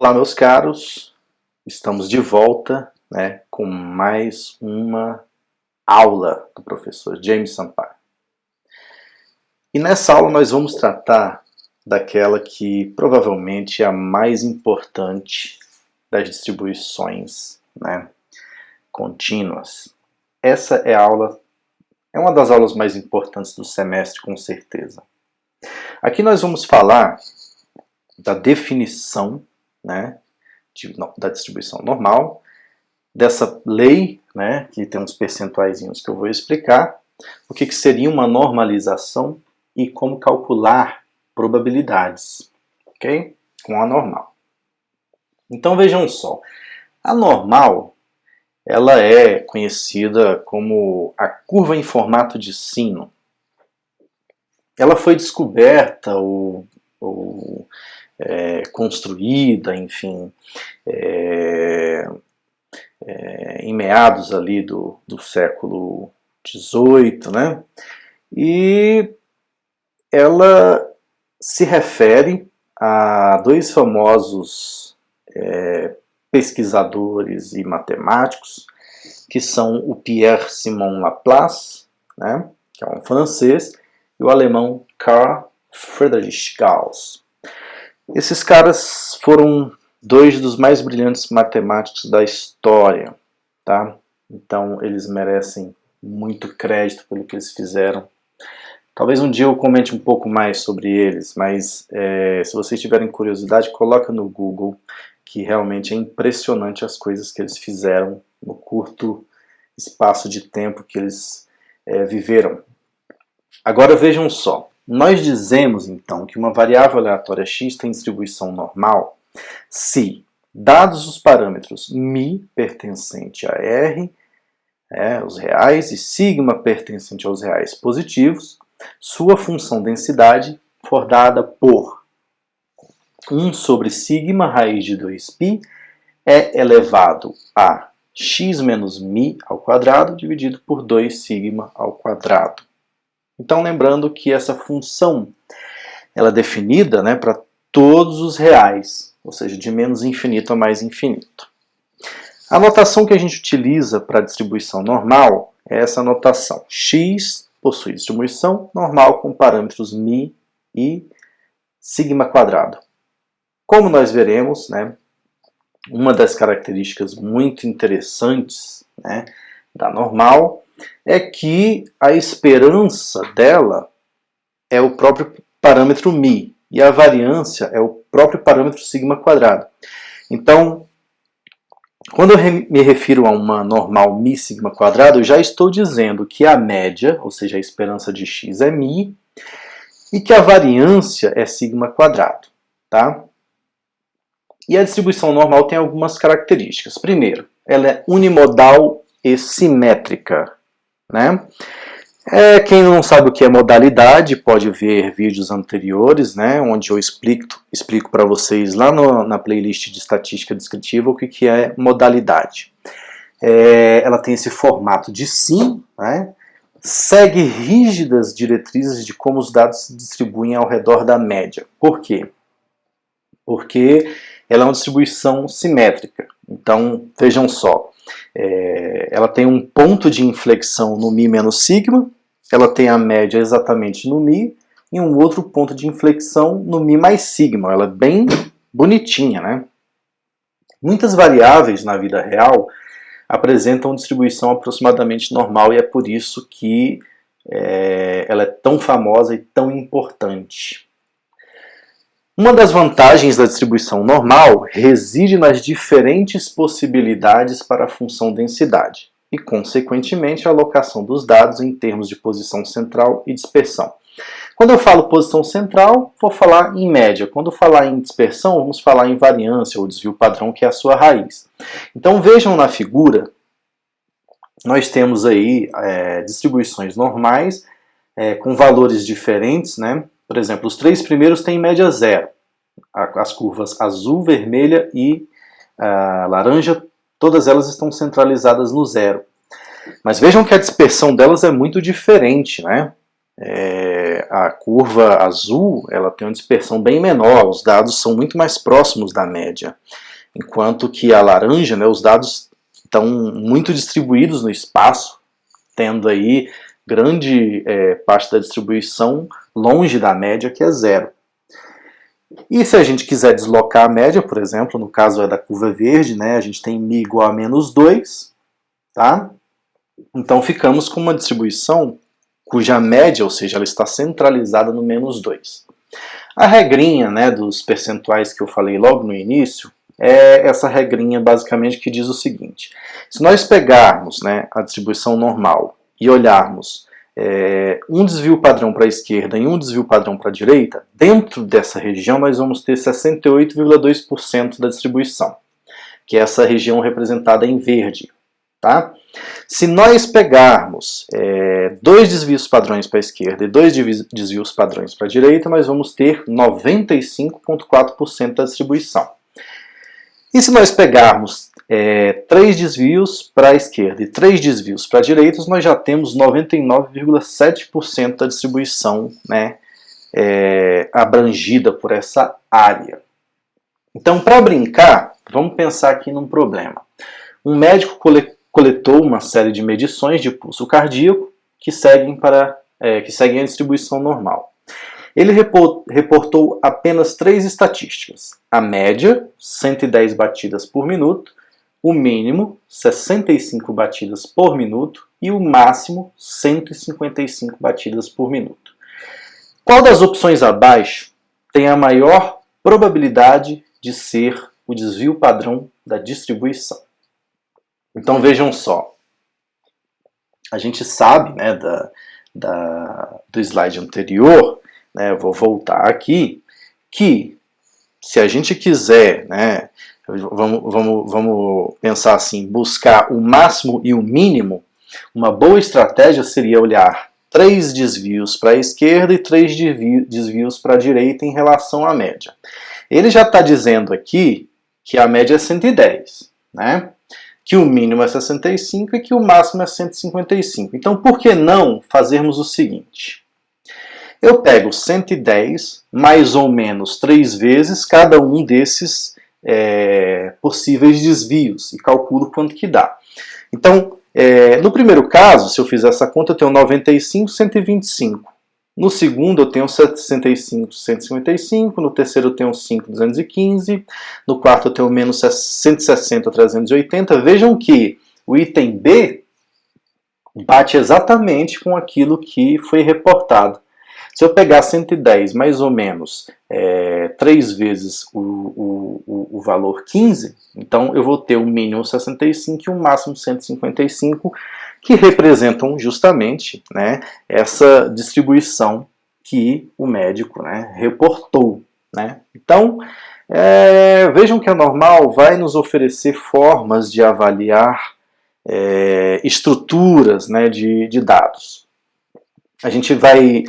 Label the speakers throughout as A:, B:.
A: Olá, meus caros, estamos de volta, com mais uma aula do professor James Sampaio. E nessa aula nós vamos tratar daquela que provavelmente é a mais importante das distribuições contínuas. Essa é uma das aulas mais importantes do semestre, com certeza. Aqui nós vamos falar da definição da distribuição normal, dessa lei, que tem uns percentuaizinhos que eu vou explicar, o que seria uma normalização e como calcular probabilidades, ok? Com a normal. Então vejam só, a normal, ela é conhecida como a curva em formato de sino. Ela foi descoberta ou construída, enfim, em meados ali do século XVIII, e ela se refere a dois famosos pesquisadores e matemáticos, que são o Pierre-Simon Laplace, que é um francês, e o alemão Carl Friedrich Gauss. Esses caras foram dois dos mais brilhantes matemáticos da história, tá? Então eles merecem muito crédito pelo que eles fizeram. Talvez um dia eu comente um pouco mais sobre eles, mas se vocês tiverem curiosidade, coloca no Google, que realmente é impressionante as coisas que eles fizeram no curto espaço de tempo que eles viveram. Agora vejam só. Nós dizemos, então, que uma variável aleatória x tem distribuição normal se, dados os parâmetros μ pertencente a R, os reais, e sigma pertencente aos reais positivos, sua função densidade for dada por 1 sobre sigma raiz de 2π é elevado a x menos μ ao quadrado dividido por 2 sigma ao quadrado. Então, lembrando que essa função ela é definida para todos os reais, ou seja, de menos infinito a mais infinito. A notação que a gente utiliza para a distribuição normal é essa notação. X possui distribuição normal com parâmetros μ e sigma quadrado. Como nós veremos, uma das características muito interessantes da normal é que a esperança dela é o próprio parâmetro μ e a variância é o próprio parâmetro sigma quadrado. Então, quando eu me refiro a uma normal μ sigma quadrado, eu já estou dizendo que a média, ou seja, a esperança de x é μ, e que a variância é sigma quadrado, tá? E a distribuição normal tem algumas características. Primeiro, ela é unimodal e simétrica. Quem não sabe o que é modalidade pode ver vídeos anteriores, onde eu explico para vocês lá na playlist de estatística descritiva o que é modalidade. Ela tem esse formato de sim, segue rígidas diretrizes de como os dados se distribuem ao redor da média. Por quê? Porque ela é uma distribuição simétrica. Então, vejam só. Ela tem um ponto de inflexão no μ menos sigma, ela tem a média exatamente no μ, e um outro ponto de inflexão no μ mais sigma. Ela é bem bonitinha, Muitas variáveis na vida real apresentam distribuição aproximadamente normal, e é por isso que ela é tão famosa e tão importante. Uma das vantagens da distribuição normal reside nas diferentes possibilidades para a função densidade e, consequentemente, a alocação dos dados em termos de posição central e dispersão. Quando eu falo posição central, vou falar em média. Quando falar em dispersão, vamos falar em variância ou desvio padrão, que é a sua raiz. Então vejam na figura, nós temos aí distribuições normais com valores diferentes, Por exemplo, os três primeiros têm média zero. As curvas azul, vermelha e laranja, todas elas estão centralizadas no zero. Mas vejam que a dispersão delas é muito diferente, a curva azul, ela tem uma dispersão bem menor, os dados são muito mais próximos da média, enquanto que a laranja, né, os dados estão muito distribuídos no espaço, tendo aí grande parte da distribuição longe da média, que é zero. E se a gente quiser deslocar a média, por exemplo, no caso da curva verde, né, a gente tem μ igual a menos 2, tá? Então ficamos com uma distribuição cuja média, ou seja, ela está centralizada no menos 2. A regrinha, né, dos percentuais que eu falei logo no início, é essa regrinha basicamente que diz o seguinte: se nós pegarmos, né, a distribuição normal e olharmos um desvio padrão para a esquerda e um desvio padrão para a direita, dentro dessa região nós vamos ter 68,2% da distribuição, que é essa região representada em verde. Tá? Se nós pegarmos dois desvios padrões para a esquerda e dois desvios padrões para a direita, nós vamos ter 95,4% da distribuição. E se nós pegarmos 3 desvios para a esquerda e 3 desvios para a direita, nós já temos 99,7% da distribuição, né, abrangida por essa área. Então, para brincar, vamos pensar aqui num problema. Um médico coletou uma série de medições de pulso cardíaco que seguem a distribuição normal. Ele reportou apenas 3 estatísticas: a média, 110 batidas por minuto, o mínimo, 65 batidas por minuto e o máximo, 155 batidas por minuto. Qual das opções abaixo tem a maior probabilidade de ser o desvio padrão da distribuição? Então vejam só, a gente sabe, né, do slide anterior, né, eu vou voltar aqui, que se a gente quiser, né, vamos pensar assim, buscar o máximo e o mínimo, uma boa estratégia seria olhar 3 desvios para a esquerda e 3 desvios para a direita em relação à média. Ele já está dizendo aqui que a média é 110, né? Que o mínimo é 65 e que o máximo é 155. Então, por que não fazermos o seguinte? Eu pego 110 mais ou menos 3 vezes cada um desses possíveis desvios e calculo quanto que dá. Então, no primeiro caso, se eu fizer essa conta, eu tenho 95, 125. No segundo, eu tenho 65, 155. No terceiro, eu tenho 5, 215. No quarto, eu tenho menos 160, 380. Vejam que o item B bate exatamente com aquilo que foi reportado. Se eu pegar 110 mais ou menos 3 vezes o valor 15, então eu vou ter o mínimo 65 e o máximo 155, que representam justamente, né, essa distribuição que o médico, né, reportou. Né? Então, vejam que a Normal vai nos oferecer formas de avaliar estruturas, né, de dados. A gente vai,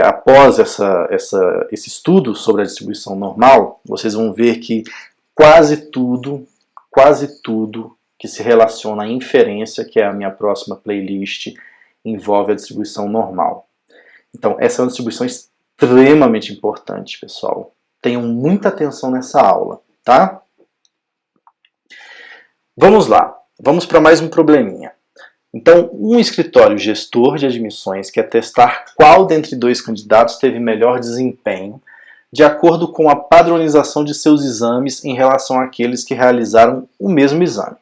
A: após esse estudo sobre a distribuição normal, vocês vão ver que quase tudo que se relaciona à inferência, que é a minha próxima playlist, envolve a distribuição normal. Então, essa é uma distribuição extremamente importante, pessoal. Tenham muita atenção nessa aula, tá? Vamos lá, vamos para mais um probleminha. Então, um escritório gestor de admissões quer testar qual dentre 2 candidatos teve melhor desempenho, de acordo com a padronização de seus exames em relação àqueles que realizaram o mesmo exame.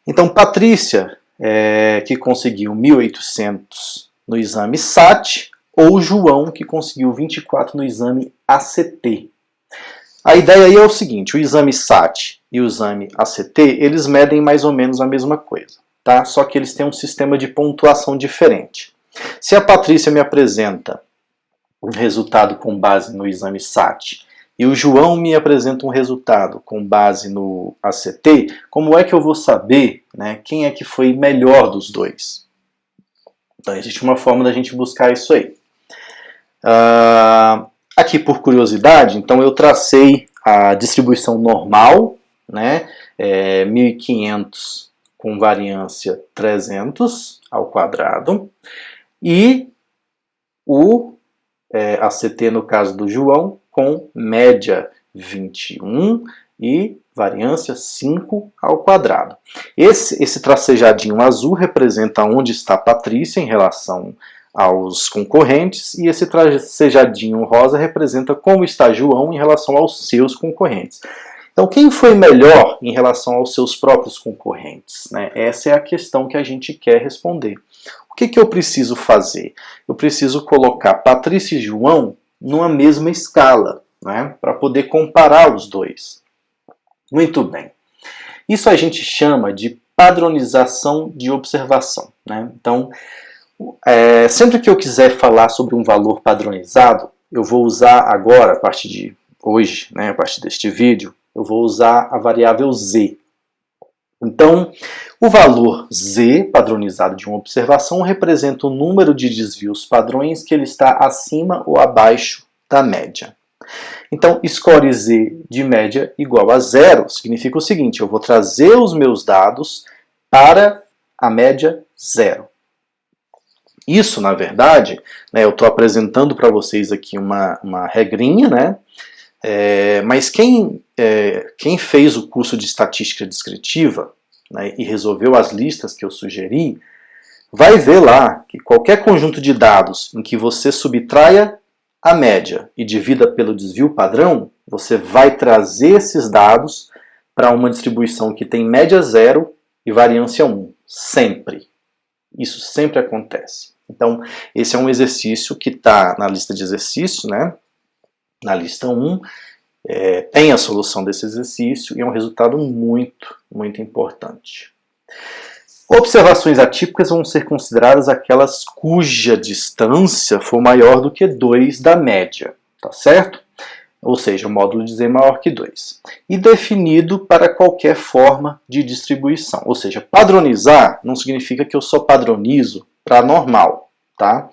A: Então, Patrícia, que conseguiu 1.800 no exame SAT, ou João, que conseguiu 24 no exame ACT. A ideia aí é o seguinte: o exame SAT e o exame ACT, eles medem mais ou menos a mesma coisa. Tá? Só que eles têm um sistema de pontuação diferente. Se a Patrícia me apresenta um resultado com base no exame SAT e o João me apresenta um resultado com base no ACT, como é que eu vou saber, né, quem é que foi melhor dos dois? Então existe uma forma da gente buscar isso aí. Aqui por curiosidade, então eu tracei a distribuição normal, né, 1.500 com variância 300 ao quadrado, e o ACT no caso do João, com média 21 e variância 5 ao quadrado. Esse tracejadinho azul representa onde está a Patrícia em relação aos concorrentes, e esse tracejadinho rosa representa como está João em relação aos seus concorrentes. Então, quem foi melhor em relação aos seus próprios concorrentes, né? Essa é a questão que a gente quer responder. O que eu preciso fazer? Eu preciso colocar Patrícia e João numa mesma escala, né? Para poder comparar os dois. Muito bem. Isso a gente chama de padronização de observação, né? Então, sempre que eu quiser falar sobre um valor padronizado, eu vou usar agora, a partir de hoje, né, a partir deste vídeo, eu vou usar a variável z. Então, o valor z, padronizado de uma observação, representa o número de desvios padrões que ele está acima ou abaixo da média. Então, score z de média igual a 0 significa o seguinte: eu vou trazer os meus dados para a média 0. Isso, na verdade, né, eu estou apresentando para vocês aqui uma regrinha, né? Mas quem fez o curso de estatística descritiva, né, e resolveu as listas que eu sugeri, vai ver lá que qualquer conjunto de dados em que você subtraia a média e divida pelo desvio padrão, você vai trazer esses dados para uma distribuição que tem média 0 e variância 1. Sempre. Isso sempre acontece. Então, esse é um exercício que está na lista de exercícios, né? Na lista 1, tem a solução desse exercício e é um resultado muito, muito importante. Observações atípicas vão ser consideradas aquelas cuja distância for maior do que 2 da média, tá certo? Ou seja, o módulo de z maior que 2. E definido para qualquer forma de distribuição. Ou seja, padronizar não significa que eu só padronizo para normal, tá?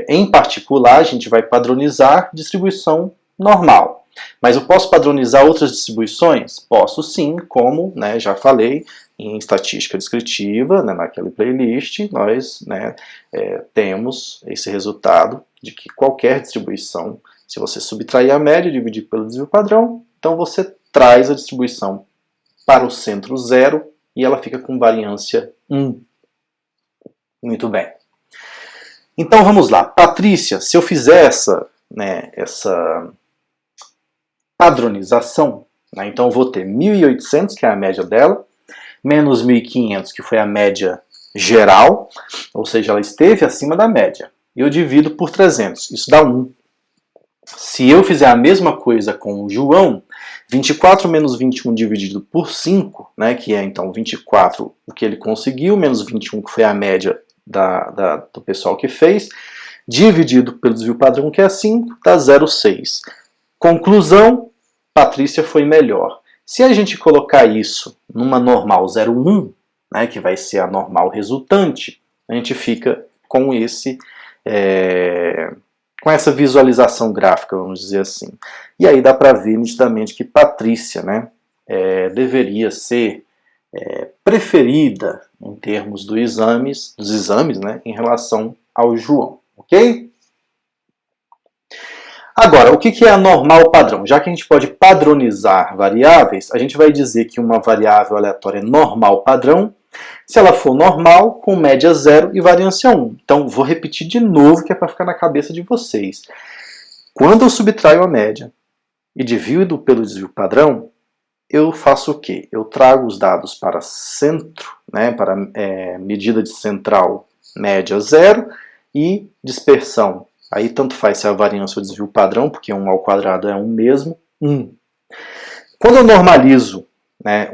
A: Em particular, a gente vai padronizar distribuição normal. Mas eu posso padronizar outras distribuições? Posso sim, como, né, já falei, em estatística descritiva, né, naquela playlist, nós, né, temos esse resultado de que qualquer distribuição, se você subtrair a média e dividir pelo desvio padrão, então você traz a distribuição para o centro 0 e ela fica com variância 1. Muito bem. Então vamos lá. Patrícia, se eu fizer essa padronização, né, então eu vou ter 1.800, que é a média dela, menos 1.500, que foi a média geral, ou seja, ela esteve acima da média. E eu divido por 300, isso dá 1. Se eu fizer a mesma coisa com o João, 24 menos 21 dividido por 5, né, que é então 24 o que ele conseguiu, menos 21 que foi a média do pessoal que fez, dividido pelo desvio padrão, que é 5, dá 0,6. Conclusão, Patrícia foi melhor. Se a gente colocar isso numa normal 0,1, né, que vai ser a normal resultante, a gente fica com com essa visualização gráfica, vamos dizer assim. E aí dá para ver nitidamente que Patrícia, né, deveria ser preferida em termos dos exames, né, em relação ao João, ok? Agora, o que é a normal padrão? Já que a gente pode padronizar variáveis, a gente vai dizer que uma variável aleatória é normal padrão se ela for normal, com média 0 e variância 1. Então, vou repetir de novo, que é para ficar na cabeça de vocês. Quando eu subtraio a média e divido pelo desvio padrão, eu faço o quê? Eu trago os dados para centro, né, para medida de central média 0 e dispersão. Aí tanto faz se é a variância ou desvio padrão, porque 1 ao quadrado é 1 mesmo, 1. Quando eu normalizo, né,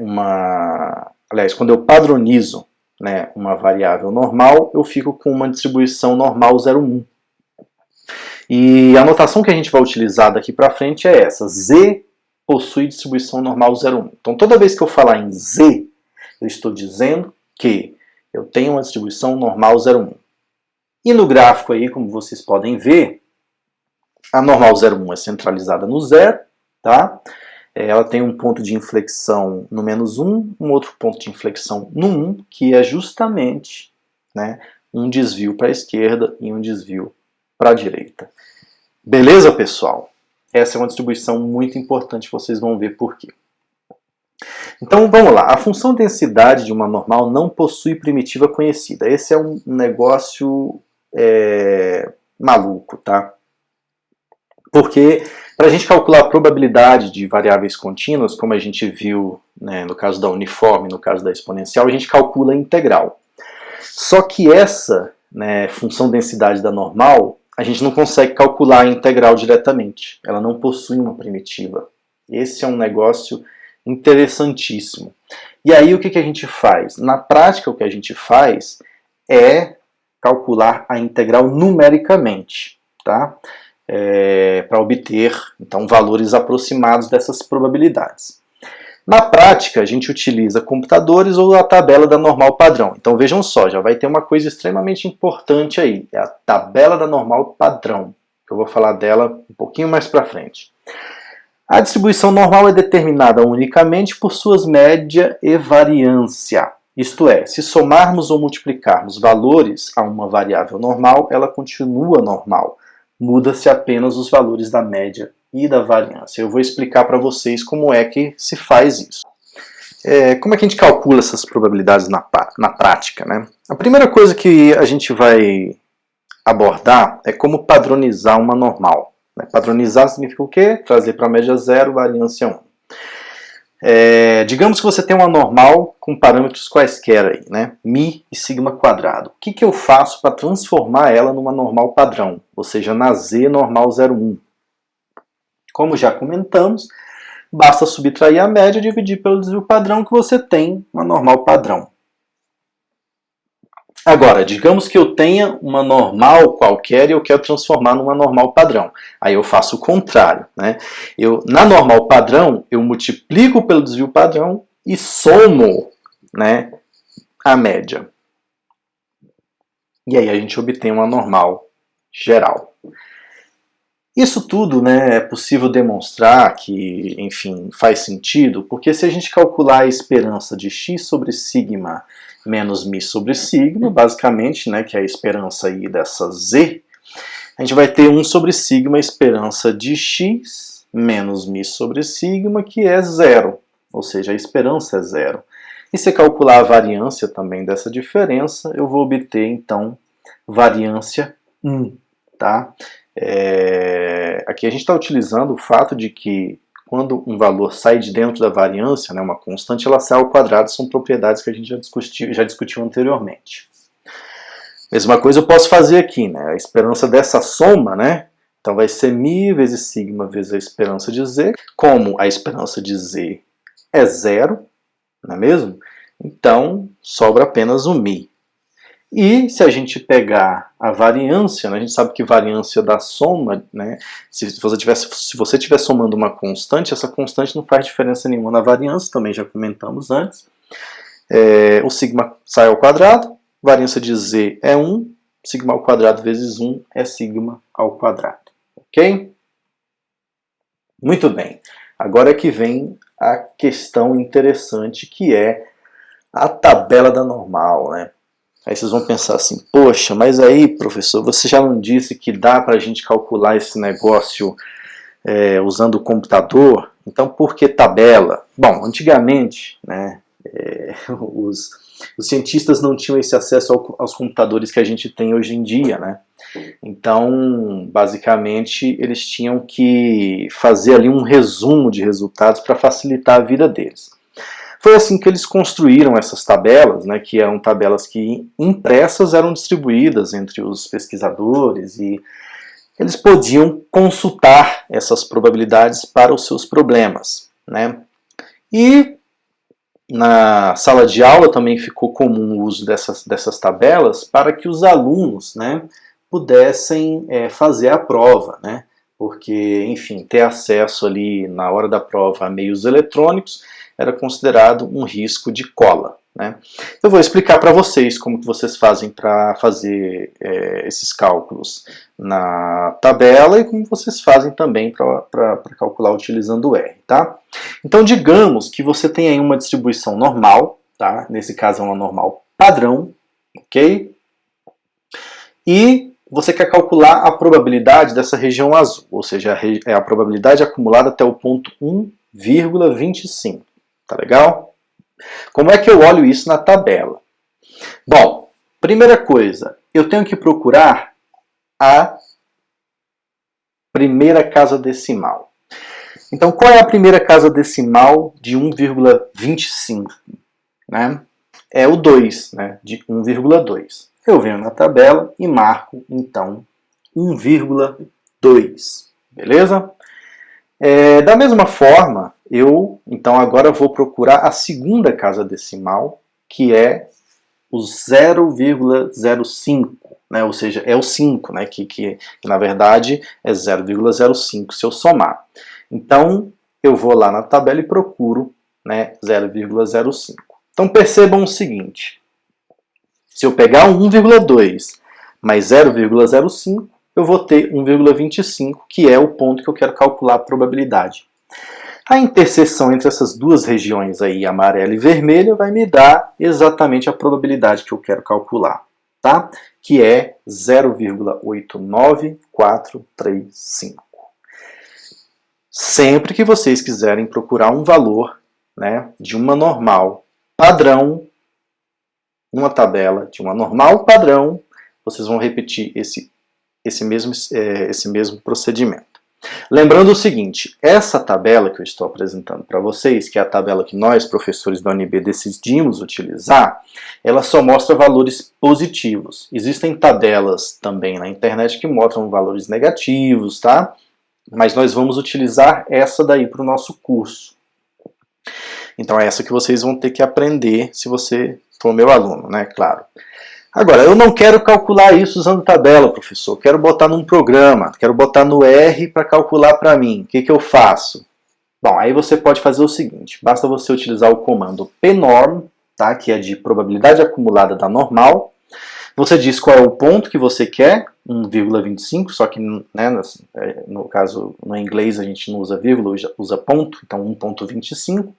A: quando eu padronizo, né, uma variável normal, eu fico com uma distribuição normal 0,1. E a notação que a gente vai utilizar daqui para frente é essa. Z possui distribuição normal 0,1. Então toda vez que eu falar em Z, eu estou dizendo que eu tenho uma distribuição normal 0,1. E no gráfico aí, como vocês podem ver, a normal 0,1 é centralizada no 0, tá? Ela tem um ponto de inflexão no menos 1, um outro ponto de inflexão no 1, que é justamente, né, um desvio para a esquerda e um desvio para a direita. Beleza, pessoal? Essa é uma distribuição muito importante, vocês vão ver por quê. Então, vamos lá. A função densidade de uma normal não possui primitiva conhecida. Esse é um negócio maluco, tá? Porque para a gente calcular a probabilidade de variáveis contínuas, como a gente viu, né, no caso da uniforme, no caso da exponencial, a gente calcula a integral. Só que essa, né, função densidade da normal, a gente não consegue calcular a integral diretamente. Ela não possui uma primitiva. Esse é um negócio interessantíssimo. E aí o que a gente faz? Na prática, o que a gente faz é calcular a integral numericamente, tá? Para obter, então, valores aproximados dessas probabilidades. Na prática, a gente utiliza computadores ou a tabela da normal padrão. Então vejam só, já vai ter uma coisa extremamente importante aí, é a tabela da normal padrão. Eu vou falar dela um pouquinho mais para frente. A distribuição normal é determinada unicamente por suas média e variância. Isto é, se somarmos ou multiplicarmos valores a uma variável normal, ela continua normal. Muda-se apenas os valores da média e da variância. Eu vou explicar para vocês como é que se faz isso. Como é que a gente calcula essas probabilidades na prática, né? A primeira coisa que a gente vai abordar é como padronizar uma normal. Padronizar significa o quê? Trazer para a média 0, variância 1. Digamos que você tem uma normal com parâmetros quaisquer aí, né? Mi e sigma quadrado. O que eu faço para transformar ela numa normal padrão? Ou seja, na Z normal 0,1. Como já comentamos, basta subtrair a média e dividir pelo desvio padrão que você tem uma normal padrão. Agora, digamos que eu tenha uma normal qualquer e eu quero transformar numa normal padrão. Aí eu faço o contrário, né? Na normal padrão, eu multiplico pelo desvio padrão e somo, né, a média. E aí a gente obtém uma normal geral. Isso tudo, né, é possível demonstrar que, enfim, faz sentido, porque se a gente calcular a esperança de x sobre sigma menos mi sobre sigma, basicamente, né, que é a esperança aí dessa z, a gente vai ter 1 sobre sigma, a esperança de x menos mi sobre sigma, que é 0, ou seja, a esperança é 0. E se calcular a variância também dessa diferença, eu vou obter, então, variância 1, tá? Aqui a gente está utilizando o fato de que quando um valor sai de dentro da variância, né, uma constante, ela sai ao quadrado, são propriedades que a gente já discutiu anteriormente. Mesma coisa eu posso fazer aqui, né, a esperança dessa soma, né, então vai ser mi vezes sigma vezes a esperança de z. Como a esperança de z é 0, não é mesmo? Então sobra apenas o mi. E se a gente pegar a variância, né, a gente sabe que variância da soma, né, se você estiver somando uma constante, essa constante não faz diferença nenhuma na variância, também já comentamos antes. O sigma sai ao quadrado, variância de z é 1, sigma ao quadrado vezes 1 é sigma ao quadrado. Ok? Muito bem. Agora é que vem a questão interessante, que é a tabela da normal, né? Aí vocês vão pensar assim, poxa, mas aí, professor, você já não disse que dá para a gente calcular esse negócio usando o computador? Então por que tabela? Bom, antigamente, né, os cientistas não tinham esse acesso aos computadores que a gente tem hoje em dia, né? Então, basicamente, eles tinham que fazer ali um resumo de resultados para facilitar a vida deles. Foi assim que eles construíram essas tabelas, né, que eram tabelas que impressas eram distribuídas entre os pesquisadores e eles podiam consultar essas probabilidades para os seus problemas, né? E na sala de aula também ficou comum o uso dessas tabelas para que os alunos, né, pudessem fazer a prova, né? Porque, enfim, ter acesso ali na hora da prova a meios eletrônicos era considerado um risco de cola, né? Eu vou explicar para vocês como que vocês fazem para fazer esses cálculos na tabela e como vocês fazem também para calcular utilizando o R, tá? Então, digamos que você tem aí uma distribuição normal, tá? Nesse caso é uma normal padrão, ok? E você quer calcular a probabilidade dessa região azul, ou seja, a probabilidade acumulada até o ponto 1,25. Tá legal? Como é que eu olho isso na tabela? Bom, primeira coisa, eu tenho que procurar a primeira casa decimal. Então, qual é a primeira casa decimal de 1,25? Né? É o 2, né? De 1,2. Eu venho na tabela e marco, então, 1,2. Beleza? Da mesma forma, então agora vou procurar a segunda casa decimal, que é o 0,05, né? Ou seja, é o 5, né? que na verdade é 0,05 se eu somar. Então, eu vou lá na tabela e procuro, né, 0,05. Então, percebam o seguinte. Se eu pegar 1,2 mais 0,05, eu vou ter 1,25, que é o ponto que eu quero calcular a probabilidade. A interseção entre essas duas regiões aí, amarela e vermelha, vai me dar exatamente a probabilidade que eu quero calcular, tá? Que é 0,89435. Sempre que vocês quiserem procurar um valor, né, de uma normal padrão, numa tabela de uma normal padrão, vocês vão repetir esse mesmo procedimento. Lembrando o seguinte, essa tabela que eu estou apresentando para vocês, que é a tabela que nós, professores da UNB, decidimos utilizar, ela só mostra valores positivos. Existem tabelas também na internet que mostram valores negativos, tá? Mas nós vamos utilizar essa daí para o nosso curso. Então é essa que vocês vão ter que aprender se você for meu aluno, né? Claro. Agora, eu não quero calcular isso usando tabela, professor. Quero botar num programa, quero botar no R para calcular para mim. O que eu faço? Bom, aí você pode fazer o seguinte. Basta você utilizar o comando pnorm, tá? Que é de probabilidade acumulada da normal. Você diz qual é o ponto que você quer, 1,25, só que, né, no caso, no inglês a gente não usa vírgula, usa ponto, então 1,25.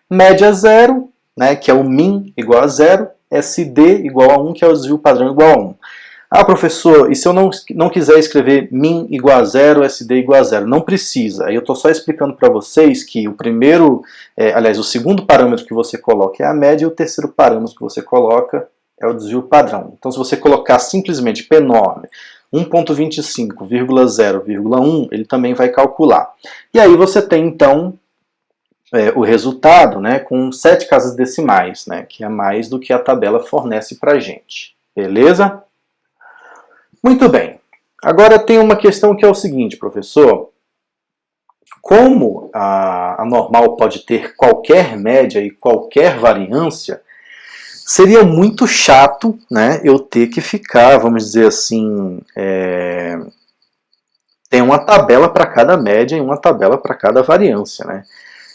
A: Média zero, né, que é o min igual a zero, SD igual a 1, que é o desvio padrão igual a 1. Ah, professor, e se eu não quiser escrever min igual a zero, SD igual a zero? Não precisa. Aí eu estou só explicando para vocês que o segundo parâmetro que você coloca é a média e o terceiro parâmetro que você coloca é o desvio padrão. Então, se você colocar simplesmente pnorm 1,25,0,1, ele também vai calcular. E aí você tem, então, o resultado, né, com 7 casas decimais, né, que é mais do que a tabela fornece para a gente. Beleza? Muito bem. Agora tem uma questão que é o seguinte, professor. Como a normal pode ter qualquer média e qualquer variância, seria muito chato, né, eu ter que ficar, vamos dizer assim, tem uma tabela para cada média e uma tabela para cada variância, né?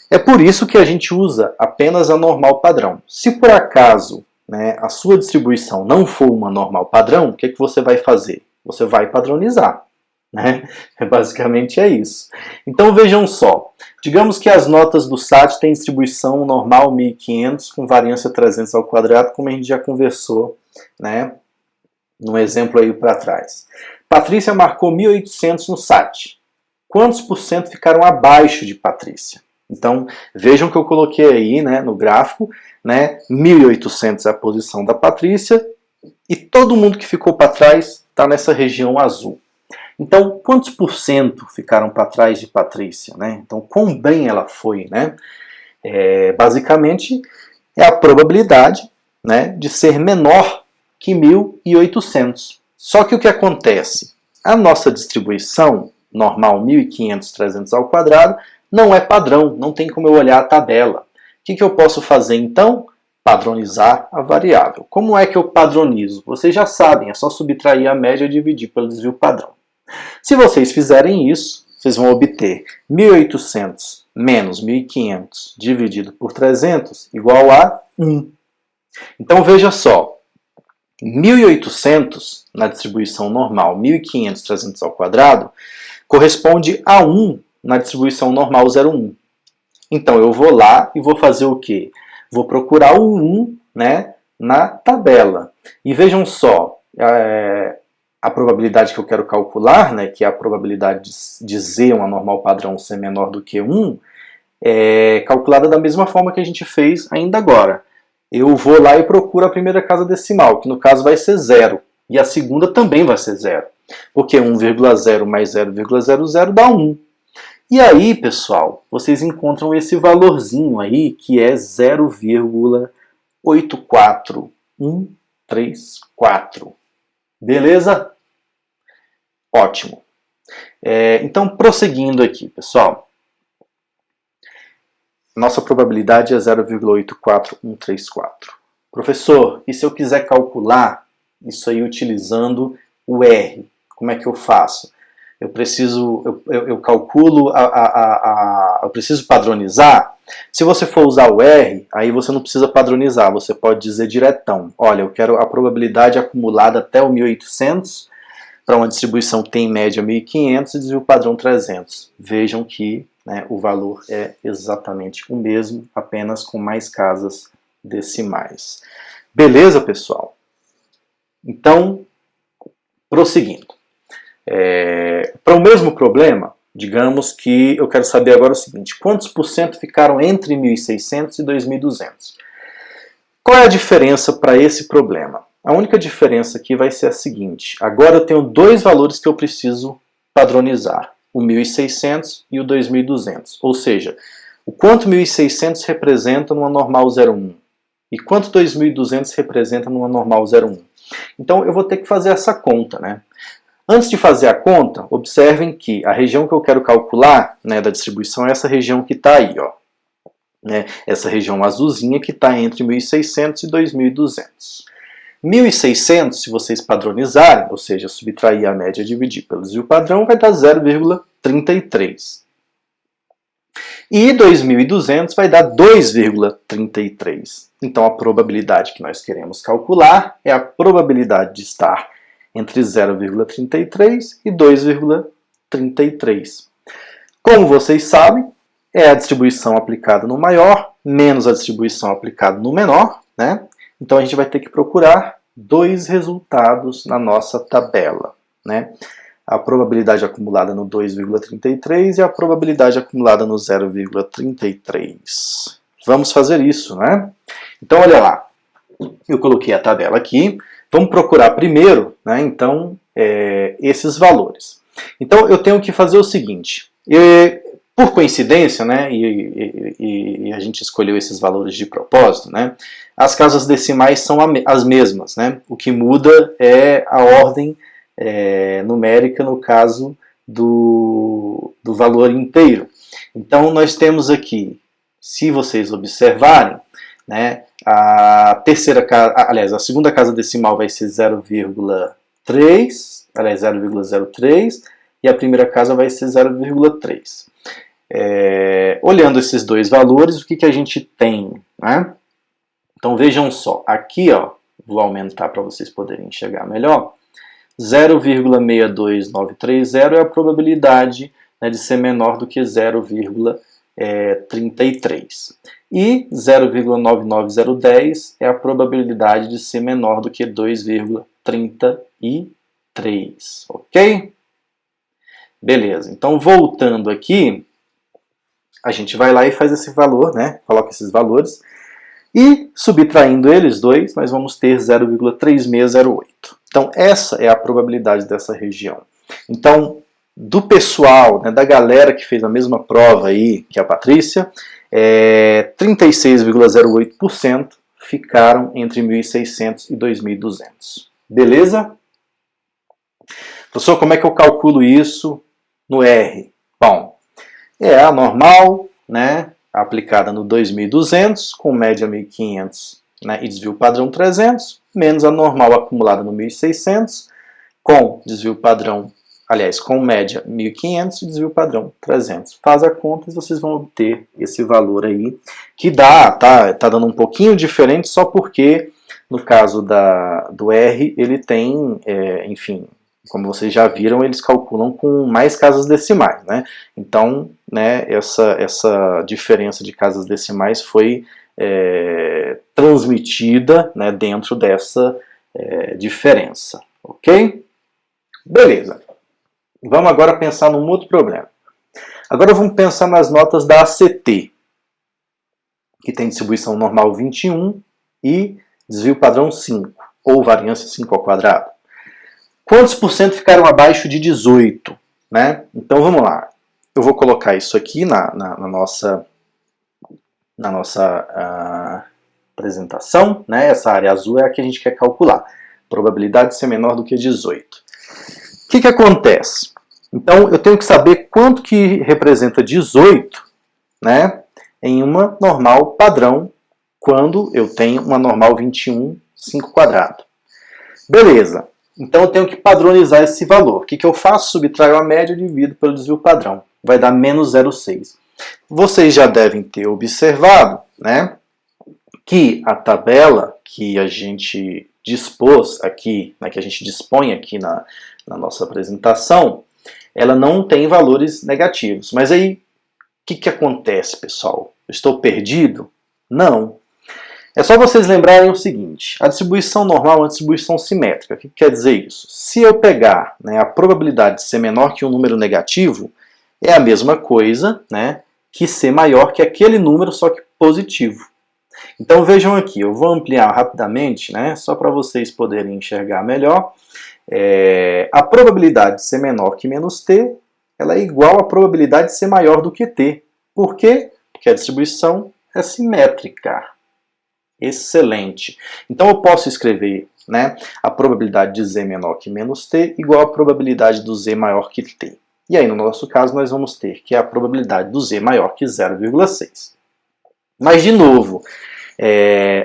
A: É por isso que a gente usa apenas a normal padrão. Se por acaso, né, a sua distribuição não for uma normal padrão, o que você vai fazer? Você vai padronizar. Né? Basicamente é isso. Então vejam só, digamos que as notas do SAT têm distribuição normal 1500 com variância 300 ao quadrado, como a gente já conversou, né, no exemplo aí para trás. Patrícia marcou 1800 no SAT. Quantos por cento ficaram abaixo de Patrícia? Então vejam que eu coloquei aí, né, no gráfico, né, 1800 é a posição da Patrícia e todo mundo que ficou para trás está nessa região azul. Então, quantos por cento ficaram para trás de Patrícia? Né? Então, quão bem ela foi? Né? Basicamente, é a probabilidade, né, de ser menor que 1.800. Só que o que acontece? A nossa distribuição normal 1.500, 300 ao quadrado não é padrão, não tem como eu olhar a tabela. O que eu posso fazer então? Padronizar a variável. Como é que eu padronizo? Vocês já sabem, é só subtrair a média e dividir pelo desvio padrão. Se vocês fizerem isso, vocês vão obter 1.800 menos 1.500 dividido por 300 igual a 1. Então veja só, 1.800 na distribuição normal, 1.500, 300 ao quadrado, corresponde a 1 na distribuição normal 0,1. Então eu vou lá e vou fazer o quê? Vou procurar o 1, né, na tabela. E vejam só, a probabilidade que eu quero calcular, né, que é a probabilidade de Z, um anormal padrão, ser menor do que 1, é calculada da mesma forma que a gente fez ainda agora. Eu vou lá e procuro a primeira casa decimal, que no caso vai ser 0. E a segunda também vai ser 0. Porque 1,0 mais 0,00 dá 1. E aí, pessoal, vocês encontram esse valorzinho aí, que é 0,84134. Beleza? Ótimo. Então, prosseguindo aqui, pessoal. Nossa probabilidade é 0,84134. Professor, e se eu quiser calcular isso aí utilizando o R? Como é que eu faço? Eu calculo, eu preciso padronizar? Se você for usar o R, aí você não precisa padronizar, você pode dizer diretão. Olha, eu quero a probabilidade acumulada até o 1800, para uma distribuição que tem em média 1500 e desvio padrão 300. Vejam que, né, o valor é exatamente o mesmo, apenas com mais casas decimais. Beleza, pessoal? Então, prosseguindo. Para o mesmo problema, digamos que eu quero saber agora o seguinte: quantos por cento ficaram entre 1.600 e 2.200? Qual é a diferença para esse problema? A única diferença aqui vai ser a seguinte: agora eu tenho dois valores que eu preciso padronizar, o 1.600 e o 2.200. Ou seja, o quanto 1.600 representa numa normal 0,1 e quanto 2.200 representa numa normal 0,1. Então eu vou ter que fazer essa conta, né? Antes de fazer a conta, observem que a região que eu quero calcular, né, da distribuição é essa região que está aí, ó. Essa região azulzinha que está entre 1.600 e 2.200. 1.600, se vocês padronizarem, ou seja, subtrair a média e dividir pelo desvio padrão, vai dar 0,33. E 2.200 vai dar 2,33. Então a probabilidade que nós queremos calcular é a probabilidade de estar entre 0,33 e 2,33. Como vocês sabem, é a distribuição aplicada no maior menos a distribuição aplicada no menor, né? Então a gente vai ter que procurar dois resultados na nossa tabela, né? A probabilidade acumulada no 2,33 e a probabilidade acumulada no 0,33. Vamos fazer isso, né? Então olha lá, eu coloquei a tabela aqui. Vamos procurar primeiro, né, então, esses valores. Então, eu tenho que fazer o seguinte. Por coincidência, né, e a gente escolheu esses valores de propósito, né, as casas decimais são as mesmas. Né, o que muda é a ordem numérica no caso do valor inteiro. Então, nós temos aqui, se vocês observarem, né, a segunda casa decimal vai ser 0,03 e a primeira casa vai ser 0,3. Olhando esses dois valores, o que a gente tem? Né? Então vejam só, aqui ó, vou aumentar para vocês poderem enxergar melhor, 0,62930 é a probabilidade, né, de ser menor do que 0,33. E 0,99010 é a probabilidade de ser menor do que 2,33. Ok? Beleza. Então, voltando aqui, a gente vai lá e faz esse valor, né? Coloca esses valores. E, subtraindo eles dois, nós vamos ter 0,3608. Então, essa é a probabilidade dessa região. Então, do pessoal, né, da galera que fez a mesma prova aí que a Patrícia, 36,08% ficaram entre 1.600 e 2.200. Beleza? Professor, como é que eu calculo isso no R? Bom, é a normal, né, aplicada no 2.200, com média 1.500, né, e desvio padrão 300, menos a normal acumulada no 1.600, com desvio padrão, com média 1.500 e desvio padrão 300. Faz a conta e vocês vão obter esse valor aí, que tá dando um pouquinho diferente, só porque no caso do R, ele tem, enfim, como vocês já viram, eles calculam com mais casas decimais, né? Então, né, essa diferença de casas decimais foi transmitida, né, dentro dessa diferença, ok? Beleza. Vamos agora pensar num outro problema. Agora vamos pensar nas notas da ACT, que tem distribuição normal 21 e desvio padrão 5, ou variância 5 ao quadrado. Quantos por cento ficaram abaixo de 18? Né? Então vamos lá. Eu vou colocar isso aqui na nossa apresentação. Né? Essa área azul é a que a gente quer calcular. Probabilidade de ser menor do que 18. O que acontece? Então eu tenho que saber quanto que representa 18, né, em uma normal padrão, quando eu tenho uma normal 21, 5 quadrado. Beleza. Então eu tenho que padronizar esse valor. O que eu faço? Subtraio a média e divido pelo desvio padrão. Vai dar menos 0,6. Vocês já devem ter observado, né, que a tabela que a gente dispôs aqui, né, que a gente dispõe aqui na nossa apresentação, ela não tem valores negativos. Mas aí, o que acontece, pessoal? Eu estou perdido? Não. É só vocês lembrarem o seguinte, a distribuição normal é uma distribuição simétrica. O que quer dizer isso? Se eu pegar, né, a probabilidade de ser menor que um número negativo, é a mesma coisa, né, que ser maior que aquele número, só que positivo. Então vejam aqui, eu vou ampliar rapidamente, né, só para vocês poderem enxergar melhor. A probabilidade de ser menor que menos t, ela é igual à probabilidade de ser maior do que t. Por quê? Porque a distribuição é simétrica. Excelente. Então eu posso escrever, né, a probabilidade de z menor que menos t igual à probabilidade do z maior que t. E aí no nosso caso nós vamos ter que a probabilidade do z maior que 0,6. Mas de novo,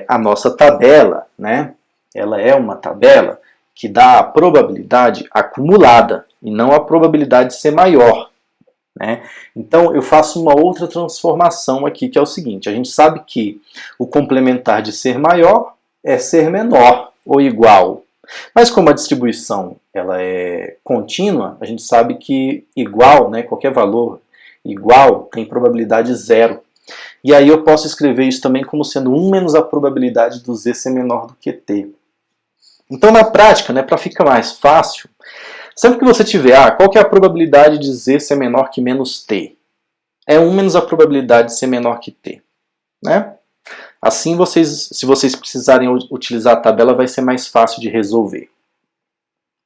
A: a nossa tabela, né, ela é uma tabela que dá a probabilidade acumulada e não a probabilidade de ser maior. Né? Então eu faço uma outra transformação aqui, que é o seguinte, a gente sabe que o complementar de ser maior é ser menor ou igual. Mas como a distribuição ela é contínua, a gente sabe que igual, né, qualquer valor igual tem probabilidade zero. E aí eu posso escrever isso também como sendo 1 menos a probabilidade do z ser menor do que t. Então, na prática, né, para ficar mais fácil, sempre que você tiver, qual que é a probabilidade de z ser menor que menos t? É 1 menos a probabilidade de ser menor que t. Né? Assim, se vocês precisarem utilizar a tabela, vai ser mais fácil de resolver.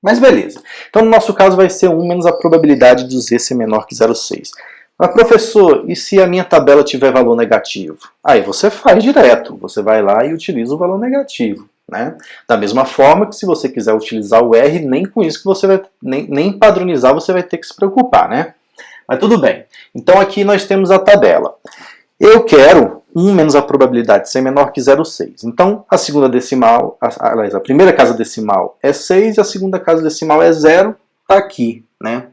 A: Mas beleza. Então, no nosso caso, vai ser 1 menos a probabilidade do z ser menor que 0,6. Mas, professor, e se a minha tabela tiver valor negativo? Aí você faz direto. Você vai lá e utiliza o valor negativo. Né? Da mesma forma que se você quiser utilizar o R, nem com isso que você vai, nem padronizar você vai ter que se preocupar, né? Mas tudo bem. Então aqui nós temos a tabela. Eu quero 1 menos a probabilidade de ser menor que 0,6. Então a segunda decimal, aliás, a primeira casa decimal é 6 e a segunda casa decimal é 0, está aqui, né?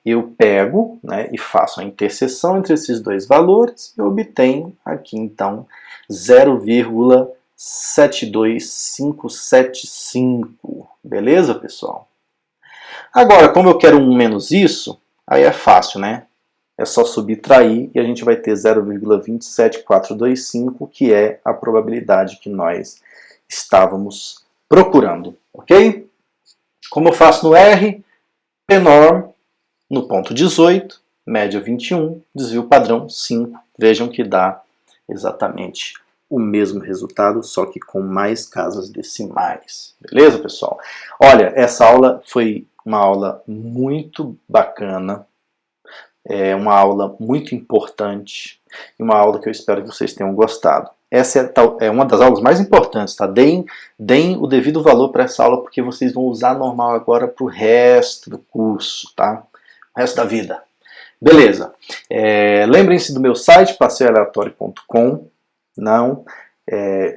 A: Eu pego, né, e faço a interseção entre esses dois valores e obtenho aqui então 0,72575. Beleza, pessoal? Agora, como eu quero 1 menos isso, aí é fácil, né? É só subtrair e a gente vai ter 0,27425, que é a probabilidade que nós estávamos procurando, ok? Como eu faço no R, P-norm no ponto 18, média 21, desvio padrão 5. Vejam que dá exatamente o mesmo resultado, só que com mais casas decimais. Beleza, pessoal? Olha, essa aula foi uma aula muito bacana, é uma aula muito importante, e uma aula que eu espero que vocês tenham gostado. Essa é uma das aulas mais importantes, tá? Deem o devido valor para essa aula, porque vocês vão usar normal agora para o resto do curso, tá? O resto da vida. Beleza. Lembrem-se do meu site, passeioaleatório.com. Não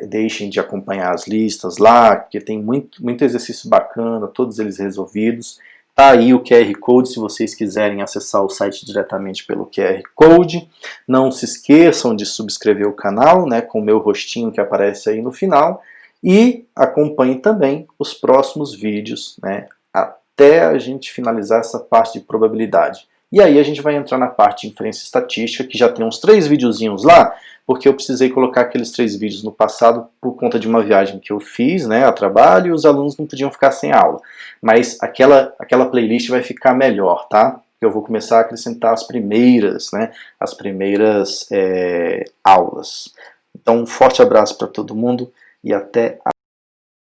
A: deixem de acompanhar as listas lá, porque tem muito exercício bacana, todos eles resolvidos. Tá aí o QR Code se vocês quiserem acessar o site diretamente pelo QR Code. Não se esqueçam de subscrever o canal, né, com o meu rostinho que aparece aí no final. E acompanhem também os próximos vídeos, né, até a gente finalizar essa parte de probabilidade. E aí a gente vai entrar na parte de inferência estatística, que já tem uns 3 videozinhos lá, porque eu precisei colocar aqueles 3 vídeos no passado por conta de uma viagem que eu fiz, né, a trabalho, e os alunos não podiam ficar sem aula. Mas aquela playlist vai ficar melhor, tá? Eu vou começar a acrescentar as primeiras, né, aulas. Então, um forte abraço para todo mundo e até a